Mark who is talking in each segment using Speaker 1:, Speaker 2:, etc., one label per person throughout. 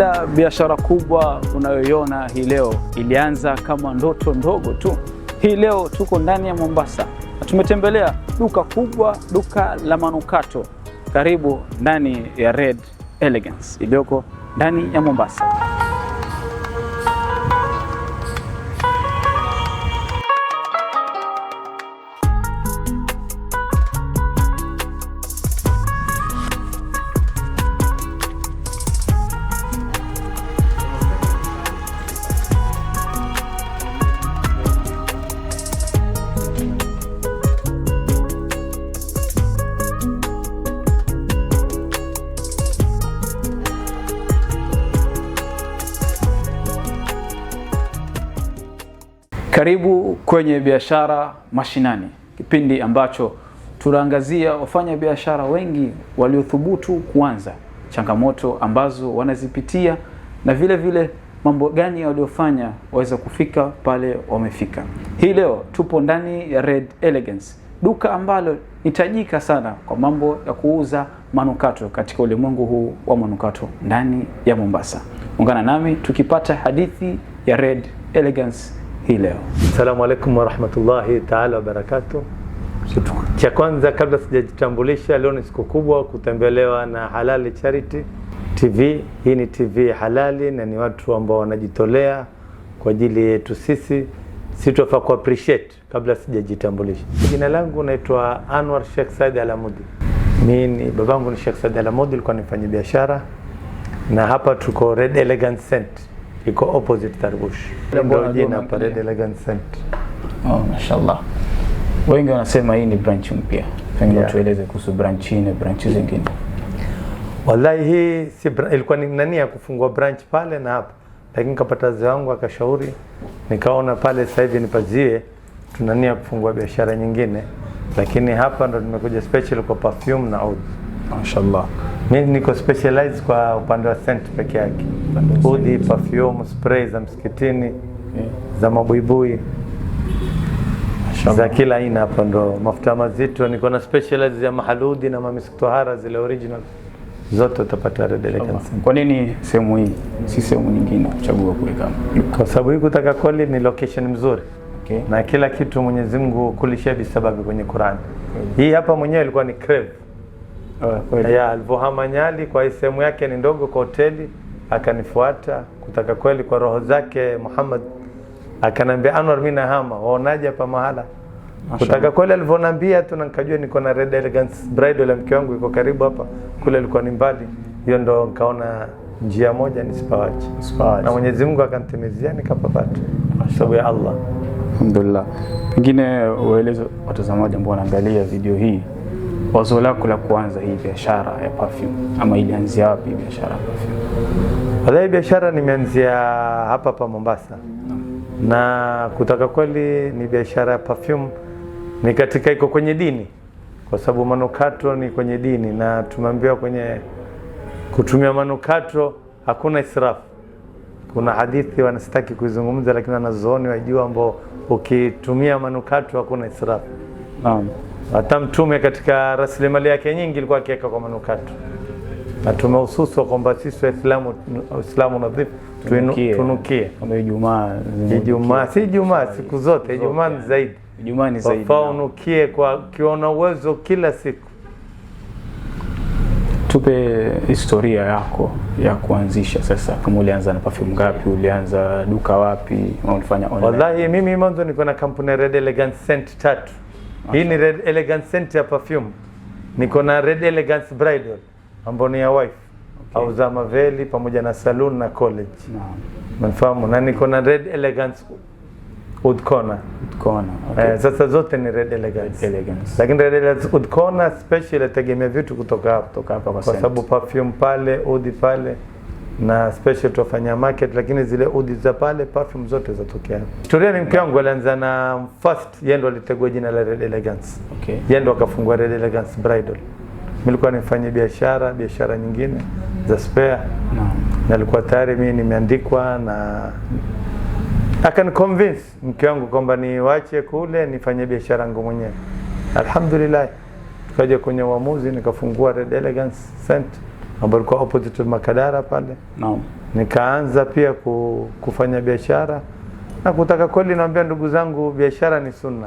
Speaker 1: Kila biashara kubwa unayoiona hii leo ilianza kama ndoto ndogo tu. Hii leo tuko ndani ya Mombasa na tumetembelea duka kubwa, duka la manukato. Karibu ndani ya Red Elegance iliyoko ndani ya Mombasa. Karibu kwenye biashara mashinani, kipindi ambacho tunaangazia wafanya biashara wengi waliothubutu kuanza, changamoto ambazo wanazipitia na vile vile mambo gani waliofanya waweza kufika pale wamefika. Hii leo tupo ndani ya Red Elegance, duka ambalo nitajika sana kwa mambo ya kuuza manukato katika ulimwengu huu wa manukato ndani ya Mombasa. Ungana nami tukipata hadithi ya Red Elegance hii leo.
Speaker 2: Assalamu alaikum wa rahmatullahi ta'ala wa barakatuh. Cha kwanza kabla sijajitambulisha, leo ni siku kubwa kutembelewa na Halali Charity TV. Hii ni TV halali na ni watu ambao wanajitolea kwa ajili yetu sisi. Sitofaa ku appreciate kabla sijajitambulisha. Jina langu naitwa Anwar Sheikh Said Alamudi. Mimi babangu ni Sheikh Said Alamudi, nilikuwa nifanya biashara na hapa tuko Red Elegance Center. Iko opposite Tarbush. Ndio jina hapa Red Elegance Center.
Speaker 1: Mashallah. Wengi wanasema hii ni branch mpya. Pengine tueleze kuhusu branch hii na branch zingine.
Speaker 2: Wallahi hii ilikuwa ni nani ya kufungua branch pale na hapa. Lakini kapata wazee wangu akashauri, nikaona pale sasa hivi nipazie tunania kufungua biashara nyingine. Lakini hapa ndo nimekuja special kwa perfume na oud.
Speaker 1: Mashallah.
Speaker 2: Mimi niko specialized kwa upande wa scent peke yake. Udi, perfume, spray za msikitini, za mabuibui, za kila aina. Hapa ndo mafuta mazito, niko na specialized ya mahaludi na mamisk tohara zile original. Zote utapata Red Elegance.
Speaker 1: Kwa nini sehemu hii si sehemu nyingine kuchagua kuweka?
Speaker 2: Kwa sababu hii kutaka kweli ni location mzuri. Okay. Na kila kitu Mwenyezi Mungu kulishia bisababu kwenye Qur'an. Hii hapa mwenyewe ilikuwa ni crave. Ya alivyohama Nyali kwa sehemu yake ni ndogo kwa hoteli, akanifuata kutaka kweli kwa roho zake Muhammad, akanambia Anwar, mimi nahama, waonaje hapa mahala? Kutaka kweli alivyoniambia tu nikajua niko na Red Elegance Bridal ya mke wangu iko karibu hapa, kule ilikuwa ni mbali. Hiyo ndo nikaona njia moja nisipawache. Na Mwenyezi Mungu akanitimizia nikapapata. Sababu ya Allah.
Speaker 1: Alhamdulillah. Pengine ueleze watazamaji ambao wanaangalia video hii, wazo lako la kuanza hii biashara ya perfume, ama ilianzia wapi biashara ya perfume?
Speaker 2: Hii biashara nimeanzia hapa Mombasa. Na kutaka kweli ni biashara ya perfume ni katika iko kwenye dini, kwa sababu manukato ni kwenye dini na tumeambiwa kwenye kutumia manukato hakuna israfu. Kuna hadithi wanastaki kuizungumza lakini wanazooni wajua ambao ukitumia manukato hakuna israfu.
Speaker 1: Naam.
Speaker 2: Hata Mtume katika rasilimali yake nyingi ilikuwa akiweka kwa manukato. Na tumehususu kwamba sisi Waislamu nadhifu tunukie.
Speaker 1: Kama Ijumaa,
Speaker 2: si Ijumaa, siku zote. Ijumaa ni zaidi.
Speaker 1: Ijumaa ni zaidi.
Speaker 2: Wafaa unukie kwa kiona uwezo kila siku.
Speaker 1: Tupe historia yako ya kuanzisha sasa. Kama ulianza na perfume ngapi, ulianza duka wapi, ulifanya online?
Speaker 2: Wallahi mimi mwanzo niko na kampuni Red Elegance Scent 3. Hii ni Red Elegance Scent ya perfume. Niko na Red Elegance Bridal ambayo ni ya wife. Okay. Au za maveli pamoja na saloon na college. Mnafahamu? Na niko na Red Elegance Oud Corner. Okay. Sasa zote ni Red Elegance. Lakini Red Elegance Oud Corner special tegemea vitu kutoka hapa kwa sababu perfume pale, oud pale na special tufanya market, lakini zile oud za pale perfume zote zatokea. Historia ni mke wangu alianza na first, yeye ndo alitegua jina la Red Elegance.
Speaker 1: Okay.
Speaker 2: Yeye ndo akafungua Red Elegance Bridal. Nilikuwa nifanye biashara nyingine za spare. Na nilikuwa tayari mimi nimeandikwa na akaniconvince mke wangu kwamba niwache kule nifanye biashara yangu mwenyewe. Alhamdulillah tukaja kwenye uamuzi nikafungua Red Elegance Center ambayo ilikuwa opposite Makadara pale.
Speaker 1: Naam.
Speaker 2: nikaanza pia kufanya biashara na kutaka kweli. Naambia ndugu zangu, biashara ni sunna,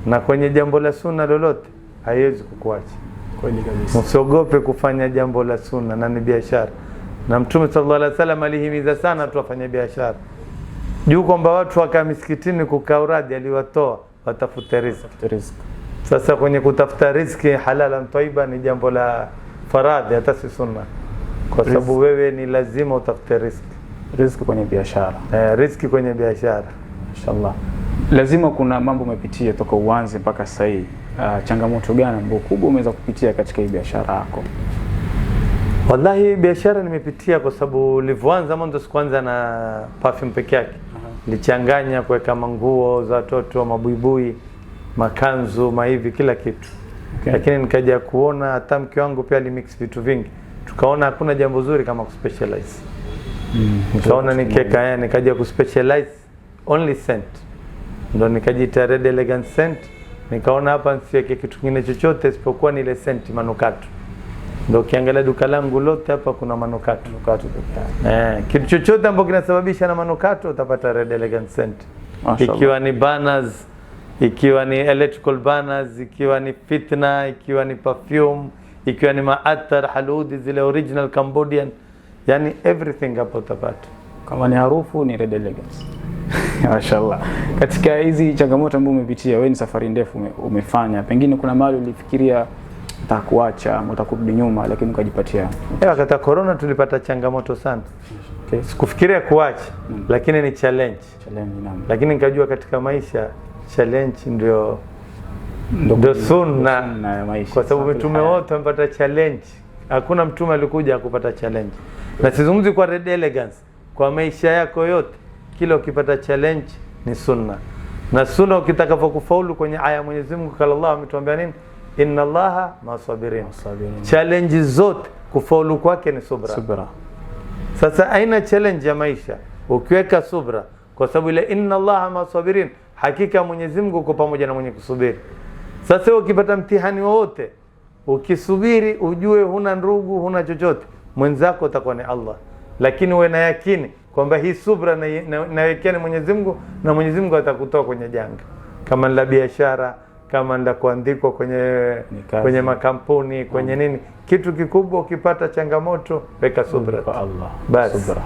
Speaker 2: na kwenye jambo la sunna lolote haiwezi kukuacha.
Speaker 1: Kweli kabisa.
Speaker 2: Msiogope kufanya jambo la sunna na ni biashara. Na Mtume sallallahu alaihi wasallam alihimiza sana tu wafanye biashara. Juu kwamba watu wakaa misikitini kukaa uradi, aliwatoa watafute riziki. Sasa kwenye kutafuta riziki halala tayyiba ni jambo la faradhi, hata si sunna, kwa sababu wewe ni lazima utafute riziki
Speaker 1: kwenye biashara.
Speaker 2: Riziki kwenye biashara,
Speaker 1: inshallah. Lazima kuna mambo umepitia toka uanze mpaka sasa hivi. Changamoto gani ambayo kubwa umeweza kupitia katika hii biashara yako?
Speaker 2: Wallahi biashara nimepitia kwa sababu nilianza mwanzo sikuanza na perfume peke yake. Nilichanganya kuweka manguo za watoto, mabuibui, makanzu, maivi, kila kitu. Okay. Lakini nikaja kuona hata mke wangu pia alimix vitu vingi. Tukaona hakuna jambo zuri kama kuspecialize. Nikaona nikaja kuspecialize only scent. Ndio nikajiita Red Elegance Scent. Nikaona hapa nisiweke kitu kingine chochote isipokuwa ni ile scent, manukato. Ndio ukiangalia duka langu lote hapa kuna manukato. Kitu chochote ambacho kinasababisha na manukato utapata Red Elegance Scent. Ikiwa ni banners, ikiwa ni electrical banners, ikiwa ni fitna, ikiwa ni perfume, ikiwa ni maatar, haludi zile original Cambodian, yani everything hapo utapata.
Speaker 1: Kama ni harufu ni Red Elegance. Mashallah. Katika hizi changamoto ambazo umepitia, wewe ni safari ndefu umefanya, pengine kuna mahali ulifikiria utakuacha au utakurudi nyuma, lakini ukajipatia?
Speaker 2: Wakati corona tulipata changamoto sana. Okay. Sikufikiria kuacha, lakini ni challenge. Lakini nikajua katika maisha challenge ndio sunna ya maisha, kwa sababu mitume wote wamepata challenge. Hakuna mtume alikuja kupata challenge. Na sizungumzi kwa Red Elegance, kwa maisha yako yote kila ukipata challenge ni sunna. Na sunna ukitakapokufaulu kwenye aya Mwenyezi Mungu kala Allah ametuambia nini? Inna Allaha masabirin. Challenge zote kufaulu kwake ni subra. Sasa aina challenge ya maisha ukiweka subra, kwa sababu ile inna Allaha masabirin, hakika Mwenyezi Mungu uko pamoja na mwenye kusubiri. Sasa ukipata mtihani wote ukisubiri, ujue huna ndugu, huna chochote, mwenzako utakuwa ni Allah. Lakini uwe na yakini kwamba hii subra na Mwenyezi Mungu, na Mwenyezi Mungu atakutoa kwenye janga. Kama la biashara, kama nda kuandikwa kwenye makampuni, kwenye nini, kitu kikubwa ukipata changamoto weka subra
Speaker 1: kwa Allah.
Speaker 2: Bas.
Speaker 1: Subra.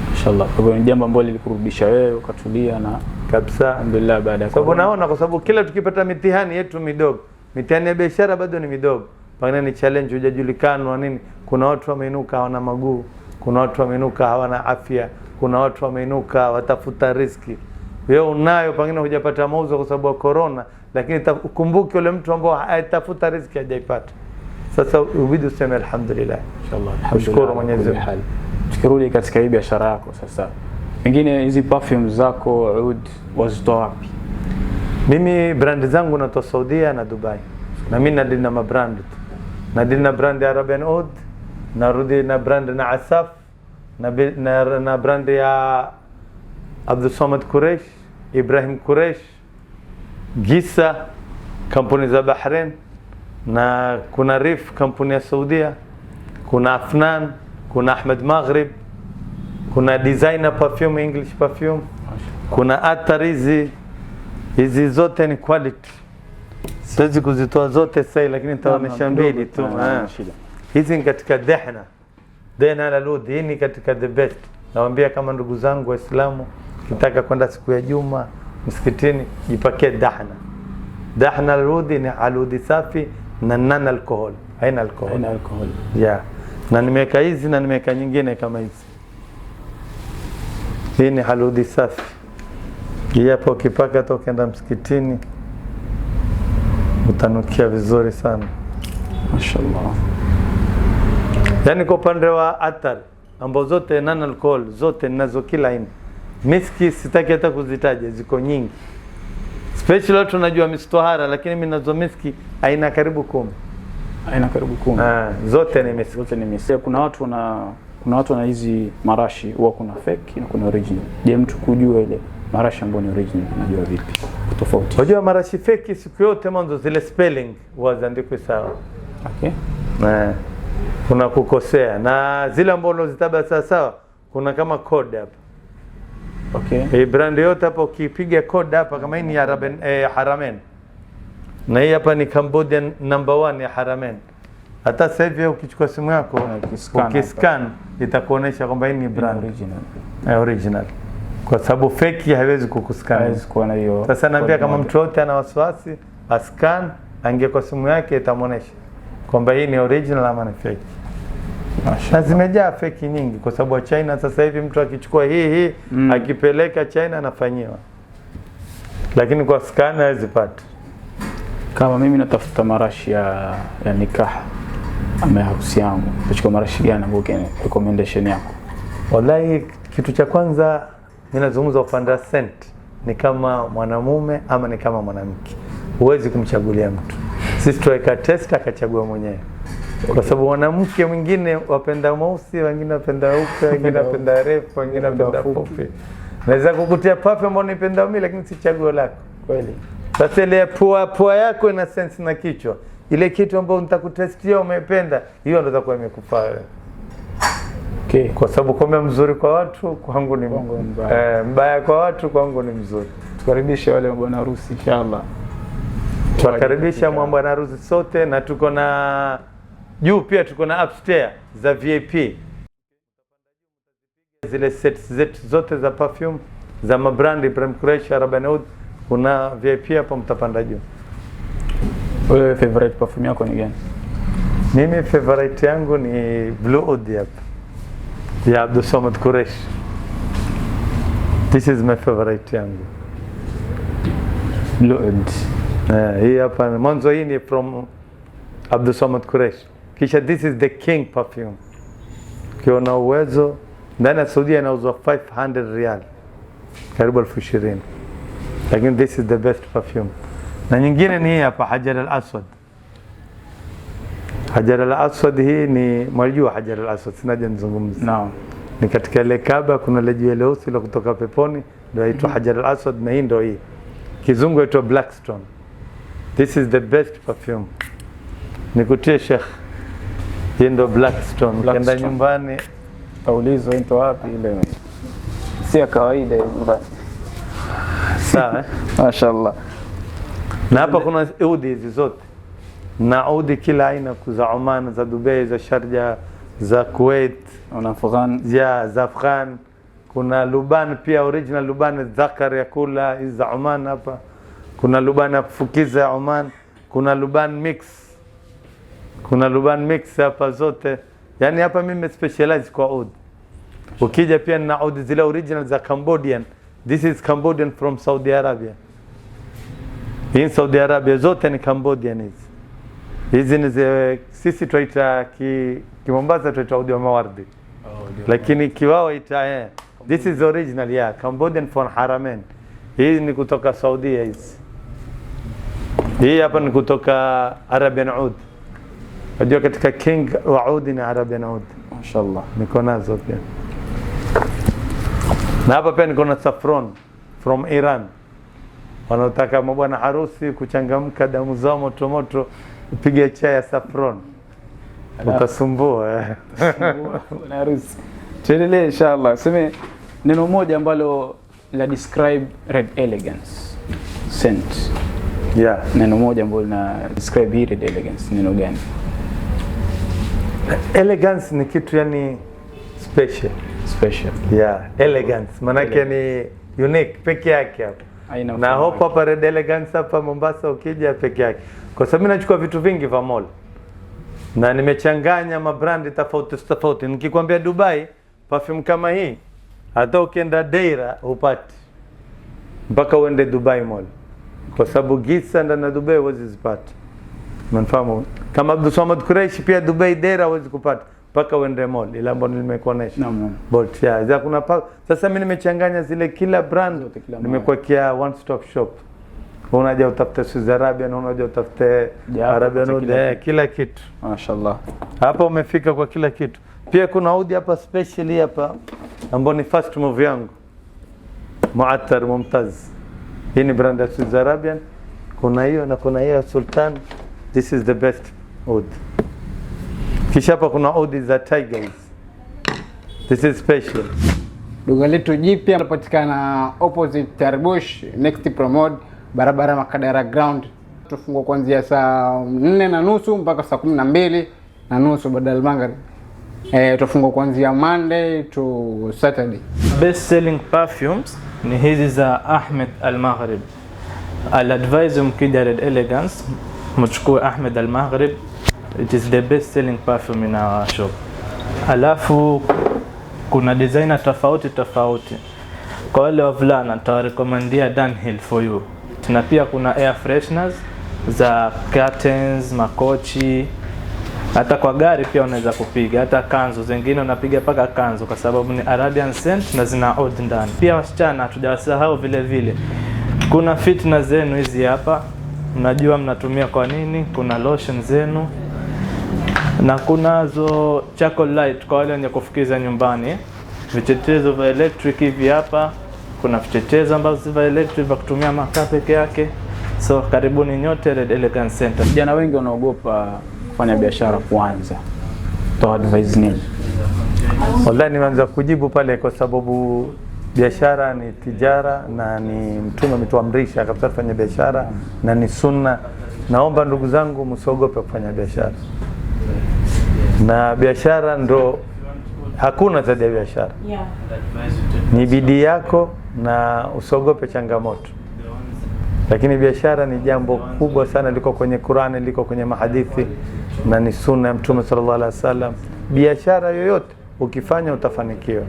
Speaker 1: Inshallah. Kwa hivyo ni jambo ambalo lilikurudisha wewe ukatulia na
Speaker 2: kabisa
Speaker 1: alhamdulillah baada ya
Speaker 2: sababu naona, kwa sababu kila tukipata mitihani yetu midogo, mitihani ya biashara bado ni midogo, pengine ni challenge hujajulikana nini. Kuna watu wameinuka hawana maguu, kuna watu wameinuka hawana afya, kuna watu wameinuka watafuta riziki. Wewe unayo pengine hujapata mauzo kwa sababu ya corona, lakini ukumbuke yule mtu ambaye atafuta riziki hajaipata. Sasa ubidi useme alhamdulillah.
Speaker 1: Inshallah.
Speaker 2: Shukuru Mwenyezi Mungu.
Speaker 1: Tukirudi katika hii biashara yako sasa, pengine hizi perfume zako Oud wazitoa wapi?
Speaker 2: Mimi brand zangu natoa Saudia na Dubai. Na mimi nadili na mabrand. Nadili na brand ya Arabian Oud, narudi na brand na Asaf, na brand ya Abdul Samad Quraish, Ibrahim Quraish, Gisa, kampuni za Bahrain, na kuna Rif, kampuni ya Saudia, kuna Afnan, kuna Ahmed Maghrib, kuna designer perfume, English perfume, kuna Atar. Hizi zote ni quality. Siwezi kuzitoa zote sasa, lakini nitaonyesha mbili tu. Hizi ni katika Dehna al-Oud, hii ni katika the best. Nawaambia kama ndugu zangu Waislamu, kitaka kwenda siku ya Juma msikitini, jipakie Dehna al-Oud. Ni aludi safi na non alcohol, haina alcohol. Yeah. Na nimeweka hizi na nimeweka nyingine kama hizi. Hii ni aludi safi. Hapo ukipaka toka msikitini utanukia vizuri sana.
Speaker 1: Mashallah.
Speaker 2: Yani kwa upande wa Atar ambao zote non alcohol, zote ninazo kila aina. Miski sitaki hata kuzitaja, ziko nyingi. Special watu najua mistohara, lakini mimi nazo miski aina karibu 10. Zote ni miski.
Speaker 1: Kuna watu na hizi marashi huwa kuna fake na kuna original. Je, mtu kujua ile marashi ambayo ni original unajua vipi tofauti?
Speaker 2: Unajua marashi fake siku yote mwanzo zile spelling huandikwe sawa.
Speaker 1: Okay.
Speaker 2: Kuna kukosea, na zile ambazo unazitaba sawa sawa kuna kama code hapa.
Speaker 1: Okay.
Speaker 2: Hii brand yote hapa ukipiga code hapa kama hii ni Haramain. Na hii hapa ni Cambodian number 1 ya Haramain. Hata sasa hivi ukichukua simu yako ukiscan itakuonesha kwamba hii ni brand original. Kwa sababu fake haiwezi kukuscan.
Speaker 1: Haiwezi kuwa na hiyo.
Speaker 2: Sasa naambia kama mtu yote ana wasiwasi, ascan, aingie kwa simu yake itamuonesha kwamba hii ni original ama ni fake. Na zimejaa fake nyingi kwa sababu China sasa hivi mtu akichukua hii akipeleka China anafanyiwa. Lakini kwa scan hawezi pata.
Speaker 1: Kama mimi natafuta marashi ya nikah ama harusi yangu, nachukua marashi gani ambayo recommendation yako?
Speaker 2: Wallahi kitu cha kwanza mimi nazungumza upande scent, ni kama mwanamume ama ni kama mwanamke. Huwezi kumchagulia mtu. Sisi tuweka test akachagua mwenyewe. Kwa sababu mwanamke mwingine wapenda mweusi, wengine wapenda weupe, wengine wapenda refu, wengine wapenda fupi. Naweza kukutia pape ambao nipenda mimi lakini si chaguo lako.
Speaker 1: Kweli.
Speaker 2: Sasa ile pua yako ina sense na kichwa. Ile kitu ambayo nitakutestia umependa, hiyo ndio itakuwa imekufaa wewe.
Speaker 1: Okay.
Speaker 2: Kwa sababu kama mzuri kwa watu kwangu ni mbaya kwa watu kwangu ni mzuri.
Speaker 1: Tukaribishe wale bwana harusi inshallah.
Speaker 2: Tukaribisha bwana harusi sote, na tuko na juu pia tuko na upstairs za VIP. Zile sets zote za perfume za mabrandi Ibrahim Qureshi, Arabian Oud, kuna VIP hapa mtapanda juu.
Speaker 1: Wewe favorite perfume yako ni gani?
Speaker 2: Mimi favorite yangu ni Blue Oud hapa. Ya Abdul Samad Qureshi. This is my favorite yangu.
Speaker 1: Blue Oud.
Speaker 2: Hii hapa mwanzo hii ni from Abdul Samad Qureshi. Kisha this is the king perfume. Kiona uwezo ndani ya Saudi inauzwa 500 riyal. Karibu 20,000. Lakini this is the best perfume. Na nyingine ni hii hapa Hajar al-Aswad. Hajar al-Aswad hii ni mwalijua Hajar al-Aswad, sinaje nizungumzie.
Speaker 1: Naam.
Speaker 2: Ni katika ile Kaaba kuna ile jiwe leusi ile kutoka peponi ndio inaitwa Hajar al-Aswad, na hii ndio hii. Kizungu inaitwa Blackstone. This is the best perfume. Nikutie Sheikh. Hii ndio Blackstone. Ukienda nyumbani
Speaker 1: Paulizo into wapi ile? Si ya kawaida nyumbani.
Speaker 2: Sawa.
Speaker 1: Mashaallah.
Speaker 2: Na hapa kuna udi hizi zote. Na udi kila aina, za Oman, za Dubai, za Sharjah, za Kuwait,
Speaker 1: na Afghan,
Speaker 2: za Afghan. Kuna Luban pia, original Luban dhakar ya kula hizi za Oman hapa. Kuna Luban ya kufukiza ya Oman, kuna Luban mix. Kuna Luban mix hapa zote. Yani hapa mimi specialize kwa oud. Ukija pia na oud zile original za Cambodian. This is Cambodian from Saudi Arabia. In Saudi Arabia zote ni Cambodian hizi. Hizi ni sisi tuita Mombasa tuita oud wa mawardi. Lakini kiwao ita this is original ya Cambodian from Haramain. Hii ni kutoka Saudi hizi. Hii hapa ni kutoka Arabian Oud. Unajua katika king wa Oud ni Arabian Oud.
Speaker 1: Mashaallah.
Speaker 2: Niko nazo pia. Na hapa pia niko na saffron from Iran. Wanataka mabwana harusi kuchangamka, damu zao moto moto, upige chai ya saffron. Utasumbua.
Speaker 1: Na harusi. Tuendelee inshallah. Sema neno moja ambalo la describe Red Elegance scent.
Speaker 2: Yeah.
Speaker 1: Neno moja ambalo lina describe hii Red Elegance, neno gani?
Speaker 2: Elegance ni kitu yani special. Yeah, elegance. Manake ni unique peke yake hapa. Na hope hapa Red Elegance hapa Mombasa ukija peke yake. Kwa sababu mimi nachukua vitu vingi vya mall. Na nimechanganya mabrandi tofauti. Nikikwambia Dubai, perfume kama hii, hata ukienda Deira upati. Mpaka uende Dubai Mall. Kwa sababu Gisa ndani ya Dubai huwezi zipata. Mnafahamu? Kama Abdul Samad Qureshi pia Dubai Deira huwezi kupata. Mpaka uende mall, ile ambayo nimekuonesha.
Speaker 1: Naam.
Speaker 2: Bolt ya. Za kuna sasa mimi nimechanganya zile kila brand, nimekuwekea one stop shop. Unaja utafute Saudi Arabia na unaja utafute Arabian, kila kitu.
Speaker 1: Mashaallah.
Speaker 2: Hapa umefika kwa kila kitu. Pia kuna Audi hapa specially hapa ambayo ni first move yangu. Muattar Mumtaz. Hii ni brand ya Saudi Arabian. Kuna hiyo na kuna hiyo Sultan. This is the best oud. Kisha hapa kuna oud za Tigers. This is special.
Speaker 3: Duka letu jipya linapatikana opposite Tarbush, next Promod, barabara Makadara Ground. Tufungua kuanzia saa 4:30 mpaka saa 12:30 baada ya maghrib. Tufungua kuanzia Monday to Saturday.
Speaker 4: Best selling perfumes ni hizi za Ahmed Al-Maghrib. Al-advise mkija Red Elegance mchukue Ahmed Al-Maghrib. It is the best selling perfume in our shop. Alafu kuna designer tofauti. Kwa wale wavulana nitawarekomendia Dunhill for you. Na pia kuna air fresheners za curtains, makochi. Hata kwa gari pia unaweza kupiga, hata kanzu zingine unapiga paka kanzu kwa sababu ni Arabian scent na zina oud ndani. Pia wasichana hatujawasahau vile. Kuna fitna zenu hizi hapa. Mnajua mnatumia kwa nini? Kuna lotion zenu. Na kunazo charcoal light kwa wale wenye kufukiza nyumbani. Vichetezo vya electric hivi hapa. Kuna vichetezo ambazo vya electric vya kutumia makaa peke yake. So karibuni nyote Red Elegance Center.
Speaker 1: Vijana wengi wanaogopa kufanya biashara kwanza. To advise nini?
Speaker 2: Wallahi nimeanza kujibu pale kwa sababu biashara ni tijara na ni Mtume ametuamrisha kabisa kufanya biashara na ni sunna. Naomba ndugu zangu msiogope kufanya biashara. Na biashara ndo hakuna zaidi ya biashara. Ni bidii yako na usiogope changamoto. Lakini biashara ni jambo kubwa sana, liko kwenye Qur'ani, liko kwenye mahadithi na ni sunna ya Mtume sallallahu alaihi wasallam. Biashara yoyote ukifanya utafanikiwa.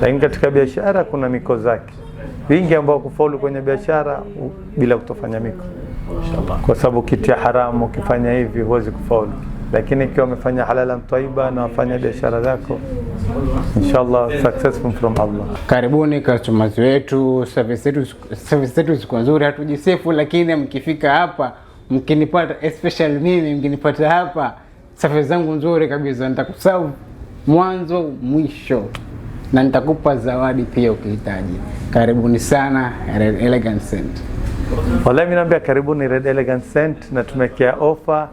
Speaker 2: Lakini katika biashara kuna miko zake. Wingi ambao kufaulu kwenye biashara bila kutofanya miko. Inshallah. Kwa sababu kitu ya haramu ukifanya hivi huwezi kufaulu. Lakini ikiwa umefanya halalan tayyiba na wafanya biashara zako, inshallah successful from Allah.
Speaker 3: Karibuni customers wetu, service yetu ziko nzuri, hatujisefu, lakini mkifika hapa mkinipata, especially mimi mkinipata hapa, service zangu nzuri kabisa, nitakuserve mwanzo mwisho na nitakupa zawadi pia ukihitaji. Karibuni sana Red Elegance Center.
Speaker 2: Wallahi mimi naambia karibuni Red Elegance Center na tumekea offer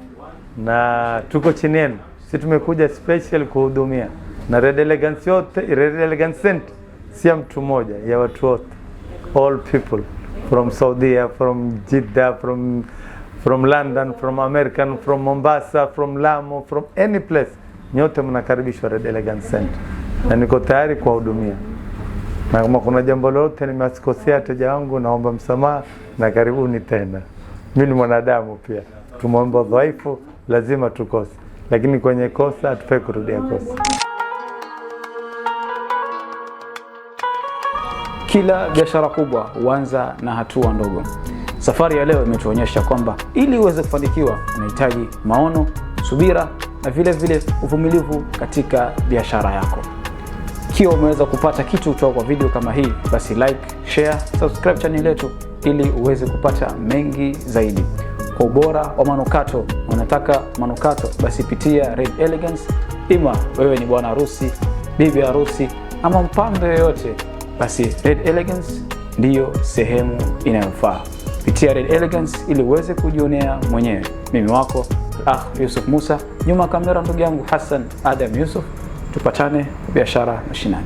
Speaker 2: na tuko chini yenu. Sisi tumekuja special kuhudumia. Na Red Elegance yote, Red Elegance Center si mtu mmoja, ya watu wote. All people from Saudi, from Jeddah, from London, from American, from Mombasa, from Lamu, from any place. Nyote mnakaribishwa Red Elegance Center. Na niko tayari kuwahudumia. Na kama kuna jambo lolote nimewasikosea wateja wangu, naomba msamaha na karibuni tena. Mimi ni mwanadamu pia. Tumeomba dhaifu, lazima tukose. Lakini kwenye kosa hatufai kurudia kosa.
Speaker 1: Kila biashara kubwa huanza na hatua ndogo. Safari ya leo imetuonyesha kwamba ili uweze kufanikiwa unahitaji maono, subira na vile uvumilivu katika biashara yako. Ikiwa umeweza kupata kitu kutoka kwa video kama hii, basi like, share, subscribe channel yetu ili uweze kupata mengi zaidi. Kwa ubora wa manukato, unataka manukato, basi pitia Red Elegance. Ima wewe ni bwana harusi, bibi harusi ama mpambe yoyote, basi Red Elegance ndiyo sehemu inayofaa. Pitia Red Elegance ili uweze kujionea mwenyewe. Mimi wako Yusuf Musa, nyuma kamera ndugu yangu Hassan Adam Yusuf. Tupatane biashara mashinani.